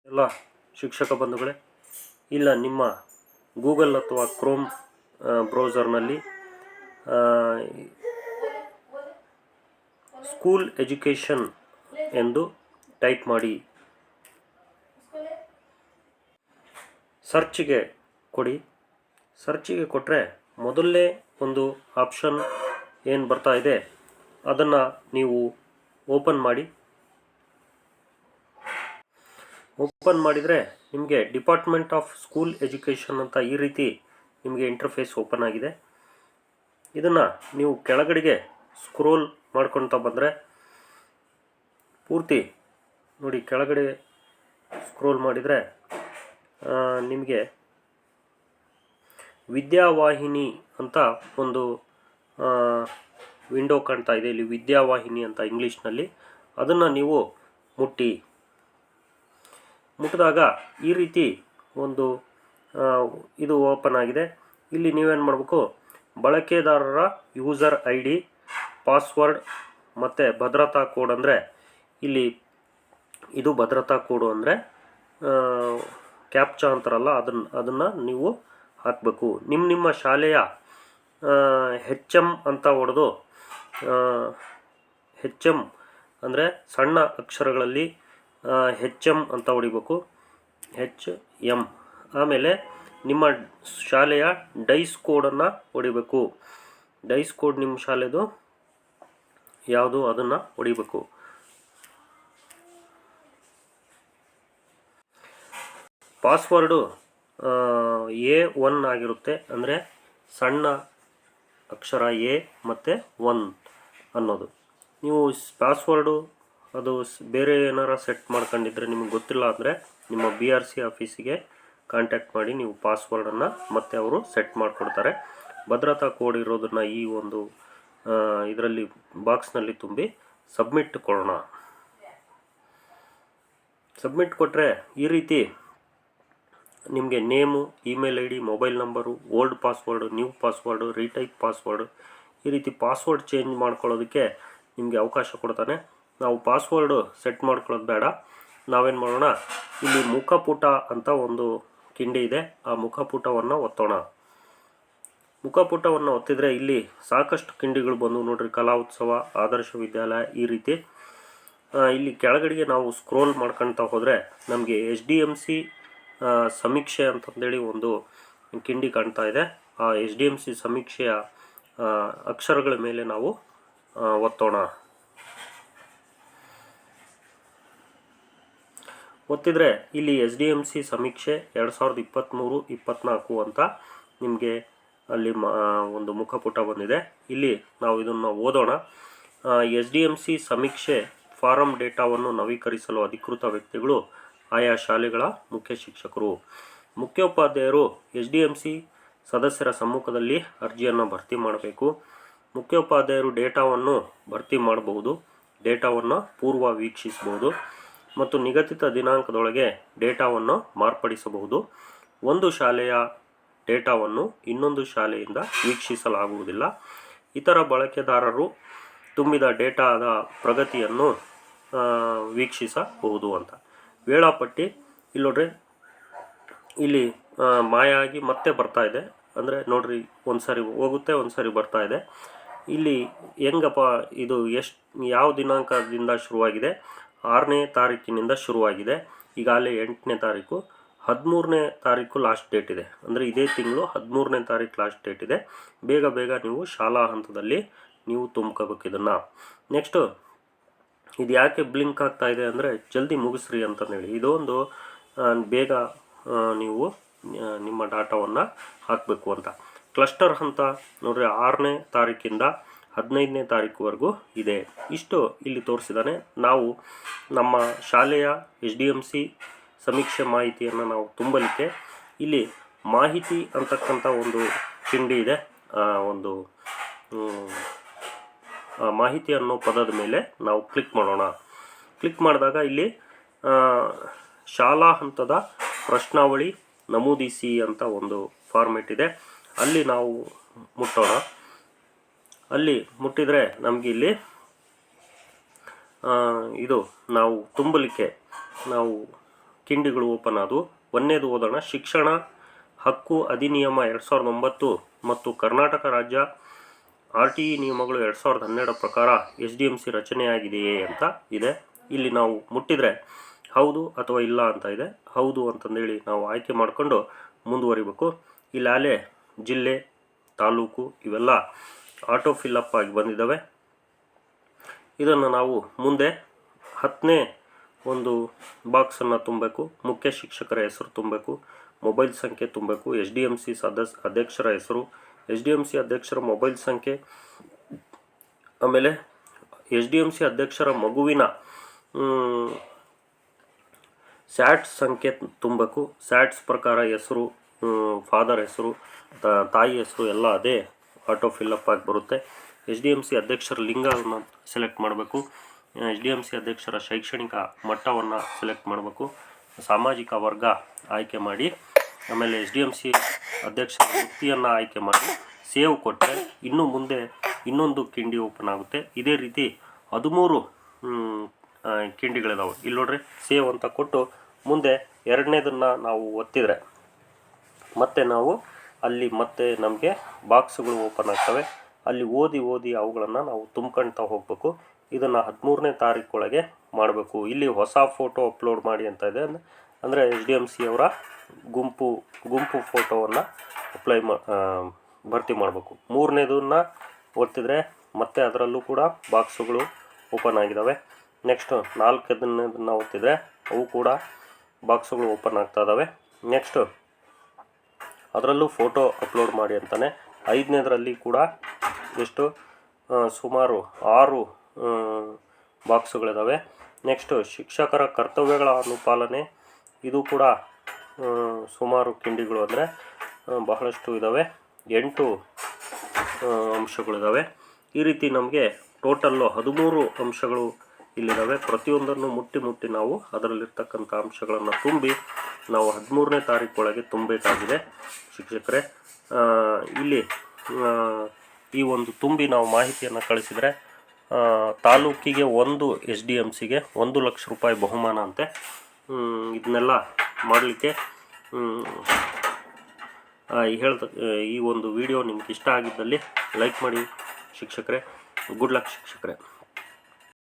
ಎಲ್ಲ ಶಿಕ್ಷಕ ಬಂಧುಗಳೇ, ಇಲ್ಲ ನಿಮ್ಮ ಗೂಗಲ್ ಅಥವಾ ಕ್ರೋಮ್ ಬ್ರೌಸರ್ನಲ್ಲಿ ಸ್ಕೂಲ್ ಎಜುಕೇಷನ್ ಎಂದು ಟೈಪ್ ಮಾಡಿ ಸರ್ಚಿಗೆ ಕೊಡಿ. ಸರ್ಚಿಗೆ ಕೊಟ್ಟರೆ ಮೊದಲನೇ ಒಂದು ಆಪ್ಷನ್ ಏನು ಬರ್ತಾ ಇದೆ ಅದನ್ನು ನೀವು ಓಪನ್ ಮಾಡಿ. ಓಪನ್ ಮಾಡಿದರೆ ನಿಮಗೆ ಡಿಪಾರ್ಟ್ಮೆಂಟ್ ಆಫ್ ಸ್ಕೂಲ್ ಎಜುಕೇಷನ್ ಅಂತ ಈ ರೀತಿ ನಿಮಗೆ ಇಂಟರ್ಫೇಸ್ ಓಪನ್ ಆಗಿದೆ. ಇದನ್ನು ನೀವು ಕೆಳಗಡೆಗೆ ಸ್ಕ್ರೋಲ್ ಮಾಡ್ಕೊಳ್ತಾ ಬಂದರೆ ಪೂರ್ತಿ ನೋಡಿ, ಕೆಳಗಡೆ ಸ್ಕ್ರೋಲ್ ಮಾಡಿದರೆ ನಿಮಗೆ ವಿದ್ಯಾವಾಹಿನಿ ಅಂತ ಒಂದು ವಿಂಡೋ ಕಾಣ್ತಾ ಇದೆ. ಇಲ್ಲಿ ವಿದ್ಯಾವಾಹಿನಿ ಅಂತ ಇಂಗ್ಲೀಷ್ನಲ್ಲಿ, ಅದನ್ನು ನೀವು ಮುಟ್ಟಿದಾಗ ಈ ರೀತಿ ಒಂದು ಇದು ಓಪನ್ ಆಗಿದೆ. ಇಲ್ಲಿ ನೀವೇನು ಮಾಡಬೇಕು, ಬಳಕೆದಾರರ ಯೂಸರ್ ID, ಪಾಸ್ವರ್ಡ್ ಮತ್ತು ಭದ್ರತಾ ಕೋಡ್, ಅಂದರೆ ಇಲ್ಲಿ ಇದು ಭದ್ರತಾ ಕೋಡು ಅಂದರೆ ಕ್ಯಾಪ್ಚಾ ಅಂತಾರಲ್ಲ, ಅದನ್ನು ನೀವು ಹಾಕಬೇಕು. ನಿಮ್ಮ ಶಾಲೆಯ HM ಅಂತ ಹೊಡೆದು, HM ಅಂದರೆ ಸಣ್ಣ ಅಕ್ಷರಗಳಲ್ಲಿ HM ಅಂತ ಹೊಡಿಬೇಕು, HM. ಆಮೇಲೆ ನಿಮ್ಮ ಶಾಲೆಯ ಡೈಸ್ ಕೋಡನ್ನು ಹೊಡಿಬೇಕು. ಡೈಸ್ ಕೋಡ್ ನಿಮ್ಮ ಶಾಲೆದು ಯಾವುದು ಅದನ್ನು ಹೊಡಿಬೇಕು. ಪಾಸ್ವರ್ಡು A1 ಆಗಿರುತ್ತೆ, ಅಂದರೆ ಸಣ್ಣ ಅಕ್ಷರ A ಮತ್ತು 1 ಅನ್ನೋದು. ನೀವು ಪಾಸ್ವರ್ಡು ಅದು ಬೇರೆ ಏನಾರ ಸೆಟ್ ಮಾಡ್ಕೊಂಡಿದ್ರೆ ನಿಮಗೆ ಗೊತ್ತಿಲ್ಲ ಅಂದರೆ ನಿಮ್ಮ BRC ಆಫೀಸಿಗೆ ಕಾಂಟ್ಯಾಕ್ಟ್ ಮಾಡಿ, ನೀವು ಪಾಸ್ವರ್ಡನ್ನು ಮತ್ತೆ ಅವರು ಸೆಟ್ ಮಾಡಿಕೊಡ್ತಾರೆ. ಭದ್ರತಾ ಕೋಡ್ ಇರೋದನ್ನು ಈ ಒಂದು ಇದರಲ್ಲಿ ಬಾಕ್ಸ್ನಲ್ಲಿ ತುಂಬಿ ಸಬ್ಮಿಟ್ ಕೊಡೋಣ. ಸಬ್ಮಿಟ್ ಕೊಟ್ಟರೆ ಈ ರೀತಿ ನಿಮಗೆ name, email ID, mobile number, old password, new password, retype password, ಈ ರೀತಿ ಪಾಸ್ವರ್ಡ್ ಚೇಂಜ್ ಮಾಡ್ಕೊಳ್ಳೋದಕ್ಕೆ ನಿಮಗೆ ಅವಕಾಶ ಕೊಡ್ತಾನೆ. ನಾವು ಪಾಸ್ವರ್ಡು ಸೆಟ್ ಮಾಡ್ಕೊಳ್ಳೋದು ಬೇಡ. ನಾವೇನು ಮಾಡೋಣ, ಇಲ್ಲಿ ಮುಖಪುಟ ಅಂತ ಒಂದು ಕಿಂಡಿ ಇದೆ, ಆ ಮುಖಪುಟವನ್ನು ಒತ್ತೋಣ. ಮುಖಪುಟವನ್ನು ಒತ್ತಿದರೆ ಇಲ್ಲಿ ಸಾಕಷ್ಟು ಕಿಂಡಿಗಳು ಬಂದು ನೋಡ್ರಿ, ಕಲಾ ಉತ್ಸವ, ಆದರ್ಶ ವಿದ್ಯಾಲಯ, ಈ ರೀತಿ. ಇಲ್ಲಿ ಕೆಳಗಡೆಗೆ ನಾವು ಸ್ಕ್ರೋಲ್ ಮಾಡ್ಕೊಳ್ತಾ ಹೋದರೆ ನಮಗೆ SDMC ಸಮೀಕ್ಷೆ ಅಂತಂದೇಳಿ ಒಂದು ಕಿಂಡಿ ಕಾಣ್ತಾ ಇದೆ. ಆ SDMC ಸಮೀಕ್ಷೆಯ ಅಕ್ಷರಗಳ ಮೇಲೆ ನಾವು ಒತ್ತೋಣ. ಒತ್ತಿದರೆ ಇಲ್ಲಿ SDMC ಸಮೀಕ್ಷೆ 2023-24 ಅಂತ ನಿಮಗೆ ಅಲ್ಲಿ ಒಂದು ಮುಖಪುಟ ಬಂದಿದೆ. ಇಲ್ಲಿ ನಾವು ಇದನ್ನು ಓದೋಣ. SDMC ಸಮೀಕ್ಷೆ ಫಾರಂ ಡೇಟಾವನ್ನು ನವೀಕರಿಸಲು ಅಧಿಕೃತ ವ್ಯಕ್ತಿಗಳು ಆಯಾ ಶಾಲೆಗಳ ಮುಖ್ಯ ಶಿಕ್ಷಕರು, ಮುಖ್ಯೋಪಾಧ್ಯಾಯರು SDMC ಸದಸ್ಯರ ಸಮ್ಮುಖದಲ್ಲಿ ಅರ್ಜಿಯನ್ನು ಭರ್ತಿ ಮಾಡಬೇಕು. ಮುಖ್ಯೋಪಾಧ್ಯಾಯರು ಡೇಟಾವನ್ನು ಭರ್ತಿ ಮಾಡಬಹುದು, ಡೇಟಾವನ್ನು ಪೂರ್ವ ವೀಕ್ಷಿಸಬಹುದು ಮತ್ತು ನಿಗದಿತ ದಿನಾಂಕದೊಳಗೆ ಡೇಟಾವನ್ನು ಮಾರ್ಪಡಿಸಬಹುದು. ಒಂದು ಶಾಲೆಯ ಡೇಟಾವನ್ನು ಇನ್ನೊಂದು ಶಾಲೆಯಿಂದ ವೀಕ್ಷಿಸಲಾಗುವುದಿಲ್ಲ. ಇತರ ಬಳಕೆದಾರರು ತುಂಬಿದ ಡೇಟಾದ ಪ್ರಗತಿಯನ್ನು ವೀಕ್ಷಿಸಬಹುದು ಅಂತ. ವೇಳಾಪಟ್ಟಿ ಇಲ್ಲಿ ನೋಡ್ರಿ, ಇಲ್ಲಿ ಮಾಯ ಆಗಿ ಮತ್ತೆ ಬರ್ತಾ ಇದೆ. ಅಂದರೆ ನೋಡ್ರಿ, ಒಂದು ಸಾರಿ ಹೋಗುತ್ತೆ, ಒಂದು ಸಾರಿ ಬರ್ತಾ ಇದೆ. ಇಲ್ಲಿ ಹೆಂಗಪ್ಪ ಇದು ಯಾವ ದಿನಾಂಕದಿಂದ ಶುರುವಾಗಿದೆ? 6ನೇ ತಾರೀಕಿನಿಂದ ಶುರುವಾಗಿದೆ. ಈಗಾಗಲೇ 8ನೇ ತಾರೀಕು, 13ನೇ ತಾರೀಕು ಲಾಸ್ಟ್ ಡೇಟ್ ಇದೆ. ಅಂದರೆ ಇದೇ ತಿಂಗಳು 13ನೇ ತಾರೀಕು ಲಾಸ್ಟ್ ಡೇಟ್ ಇದೆ. ಬೇಗ ನೀವು ಶಾಲಾ ಹಂತದಲ್ಲಿ ನೀವು ತುಂಬ್ಕೋಬೇಕು ಇದನ್ನು. ನೆಕ್ಸ್ಟು ಇದು ಯಾಕೆ ಬ್ಲಿಂಕ್ ಆಗ್ತಾ ಇದೆ ಅಂದರೆ ಜಲ್ದಿ ಮುಗಿಸ್ರಿ ಅಂತಂದೇಳಿ, ಇದೊಂದು ಬೇಗ ನೀವು ನಿಮ್ಮ ಡಾಟಾವನ್ನು ಹಾಕಬೇಕು ಅಂತ. ಕ್ಲಸ್ಟರ್ ಹಂತ ನೋಡ್ರಿ, 6ನೇ ತಾರೀಕಿಂದ 15ನೇ ತಾರೀಕುವರೆಗೂ ಇದೆ. ಇಷ್ಟು ಇಲ್ಲಿ ತೋರಿಸಿದ್ದಾನೆ. ನಾವು ನಮ್ಮ ಶಾಲೆಯ SDMC ಸಮೀಕ್ಷೆ ಮಾಹಿತಿಯನ್ನು ನಾವು ತುಂಬಲಿಕ್ಕೆ ಇಲ್ಲಿ ಮಾಹಿತಿ ಅಂತಕ್ಕಂಥ ಒಂದು ಕಿಂಡಿ ಇದೆ. ಒಂದು ಮಾಹಿತಿ ಅನ್ನೋ ಪದದ ಮೇಲೆ ನಾವು ಕ್ಲಿಕ್ ಮಾಡೋಣ. ಕ್ಲಿಕ್ ಮಾಡಿದಾಗ ಇಲ್ಲಿ ಶಾಲಾ ಹಂತದ ಪ್ರಶ್ನಾವಳಿ ನಮೂದಿಸಿ ಅಂತ ಒಂದು ಫಾರ್ಮೆಟ್ ಇದೆ. ಅಲ್ಲಿ ನಾವು ಮುಟ್ಟೋಣ. ಅಲ್ಲಿ ಮುಟ್ಟಿದರೆ ನಮಗೆ ಇಲ್ಲಿ ಇದು ನಾವು ತುಂಬಲಿಕ್ಕೆ ನಾವು ಕಿಂಡಿಗಳು ಓಪನ್ ಆದವು. ಒಂದನೇದು ಓದೋಣ. ಶಿಕ್ಷಣ ಹಕ್ಕು ಅಧಿನಿಯಮ 2009 ಮತ್ತು ಕರ್ನಾಟಕ ರಾಜ್ಯ RTE ನಿಯಮಗಳು 2012 ಪ್ರಕಾರ SDMC ರಚನೆಯಾಗಿದೆಯೇ ಅಂತ ಇದೆ. ಇಲ್ಲಿ ನಾವು ಮುಟ್ಟಿದರೆ ಹೌದು ಅಥವಾ ಇಲ್ಲ ಅಂತ ಇದೆ. ಹೌದು ಅಂತಂದೇಳಿ ನಾವು ಆಯ್ಕೆ ಮಾಡಿಕೊಂಡು ಮುಂದುವರಿಬೇಕು. ಇಲ್ಲಿ ಜಿಲ್ಲೆ, ತಾಲೂಕು ಇವೆಲ್ಲ ಆಟೋ ಫಿಲ್ಲಪ್ ಆಗಿ ಬಂದಿದ್ದಾವೆ. ಇದನ್ನು ನಾವು ಮುಂದೆ 10ನೇ ಒಂದು ಬಾಕ್ಸನ್ನು ತುಂಬಬೇಕು. ಮುಖ್ಯ ಶಿಕ್ಷಕರ ಹೆಸರು ತುಂಬಬೇಕು, ಮೊಬೈಲ್ ಸಂಖ್ಯೆ ತುಂಬಬೇಕು, SDMC ಅಧ್ಯಕ್ಷರ ಹೆಸರು, SDMC ಅಧ್ಯಕ್ಷರ ಮೊಬೈಲ್ ಸಂಖ್ಯೆ, ಆಮೇಲೆ SDMC ಅಧ್ಯಕ್ಷರ ಮಗುವಿನ ಸ್ಯಾಟ್ಸ್ ಸಂಖ್ಯೆ ತುಂಬಬೇಕು. ಸ್ಯಾಟ್ಸ್ ಪ್ರಕಾರ ಹೆಸರು, ಫಾದರ್ ಹೆಸರು, ತಾಯಿ ಹೆಸರು ಎಲ್ಲ ಅದೇ ಆಟೋ ಫಿಲ್ಲಪ್ ಆಗಿ ಬರುತ್ತೆ. SDMC ಅಧ್ಯಕ್ಷರ ಲಿಂಗವನ್ನು ಸೆಲೆಕ್ಟ್ ಮಾಡಬೇಕು. SDMC ಅಧ್ಯಕ್ಷರ ಶೈಕ್ಷಣಿಕ ಮಟ್ಟವನ್ನು ಸೆಲೆಕ್ಟ್ ಮಾಡಬೇಕು. ಸಾಮಾಜಿಕ ವರ್ಗ ಆಯ್ಕೆ ಮಾಡಿ, ಆಮೇಲೆ SDMC ಅಧ್ಯಕ್ಷರ ವೃತ್ತಿಯನ್ನು ಆಯ್ಕೆ ಮಾಡಿ ಸೇವ್ ಕೊಟ್ಟರೆ ಇನ್ನು ಮುಂದೆ ಇನ್ನೊಂದು ಕಿಂಡಿ ಓಪನ್ ಆಗುತ್ತೆ. ಇದೇ ರೀತಿ 13 ಕಿಂಡಿಗಳಿದಾವೆ. ಇಲ್ಲಿ ನೋಡ್ರಿ, ಸೇವ್ ಅಂತ ಕೊಟ್ಟು ಮುಂದೆ ಎರಡನೇದನ್ನು ನಾವು ಒತ್ತಿದರೆ ಮತ್ತೆ ನಾವು ಅಲ್ಲಿ ಮತ್ತೆ ನಮಗೆ ಬಾಕ್ಸ್ಗಳು ಓಪನ್ ಆಗ್ತವೆ. ಅಲ್ಲಿ ಓದಿ ಅವುಗಳನ್ನು ನಾವು ತುಂಬ್ಕೊಳ್ತಾ ಹೋಗಬೇಕು. ಇದನ್ನು 13ನೇ ತಾರೀಕೊಳಗೆ ಮಾಡಬೇಕು. ಇಲ್ಲಿ ಹೊಸ ಫೋಟೋ ಅಪ್ಲೋಡ್ ಮಾಡಿ ಅಂತ ಇದೆ. ಅಂದರೆ SDMC ಅವರ ಗುಂಪು ಫೋಟೋವನ್ನು ಭರ್ತಿ ಮಾಡಬೇಕು. 3ನೇದನ್ನು ಒತ್ತಿದರೆ ಮತ್ತೆ ಅದರಲ್ಲೂ ಕೂಡ ಬಾಕ್ಸುಗಳು ಓಪನ್ ಆಗಿದ್ದಾವೆ. ನೆಕ್ಸ್ಟ್ 4ನೇದನ್ನು ಒತ್ತಿದರೆ ಅವು ಕೂಡ ಬಾಕ್ಸುಗಳು ಓಪನ್ ಆಗ್ತಾ ಇದ್ದಾವೆ. ನೆಕ್ಸ್ಟ್ ಅದರಲ್ಲೂ ಫೋಟೋ ಅಪ್ಲೋಡ್ ಮಾಡಿ ಅಂತಾನೆ. 5ನೇದರಲ್ಲಿ ಕೂಡ ಸುಮಾರು 6 ಬಾಕ್ಸುಗಳಿದ್ದಾವೆ. ನೆಕ್ಸ್ಟ್ ಶಿಕ್ಷಕರ ಕರ್ತವ್ಯಗಳ ಅನುಪಾಲನೆ, ಇದು ಕೂಡ ಸುಮಾರು ಕಿಂಡಿಗಳು, ಅಂದರೆ ಬಹಳಷ್ಟು ಇದ್ದಾವೆ. 8 ಅಂಶಗಳಿದ್ದಾವೆ. ಈ ರೀತಿ ನಮಗೆ ಟೋಟಲ್ಲು 13 ಅಂಶಗಳು ಇಲ್ಲಿದ್ದಾವೆ. ಪ್ರತಿಯೊಂದನ್ನು ಮುಟ್ಟಿ ನಾವು ಅದರಲ್ಲಿರ್ತಕ್ಕಂಥ ಅಂಶಗಳನ್ನು ತುಂಬಿ ನಾವು 13ನೇ ತಾರೀಕೊಳಗೆ ತುಂಬಬೇಕಾಗಿದೆ ಶಿಕ್ಷಕರೇ. ಇಲ್ಲಿ ಈ ಒಂದು ತುಂಬಿ ನಾವು ಮಾಹಿತಿಯನ್ನು ಕಳಿಸಿದರೆ ತಾಲೂಕಿಗೆ 1 SDMCಗೆ 1 ಲಕ್ಷ ರೂಪಾಯಿ ಬಹುಮಾನ ಅಂತೆ. ಇದನ್ನೆಲ್ಲ ಮಾಡಲಿಕ್ಕೆ ಈ ಒಂದು ವಿಡಿಯೋ ನಿಮ್ಗೆ ಇಷ್ಟ ಆಗಿದ್ದಲ್ಲಿ ಲೈಕ್ ಮಾಡಿ ಶಿಕ್ಷಕರೇ. Good luck ಶಿಕ್ಷಕರೇ.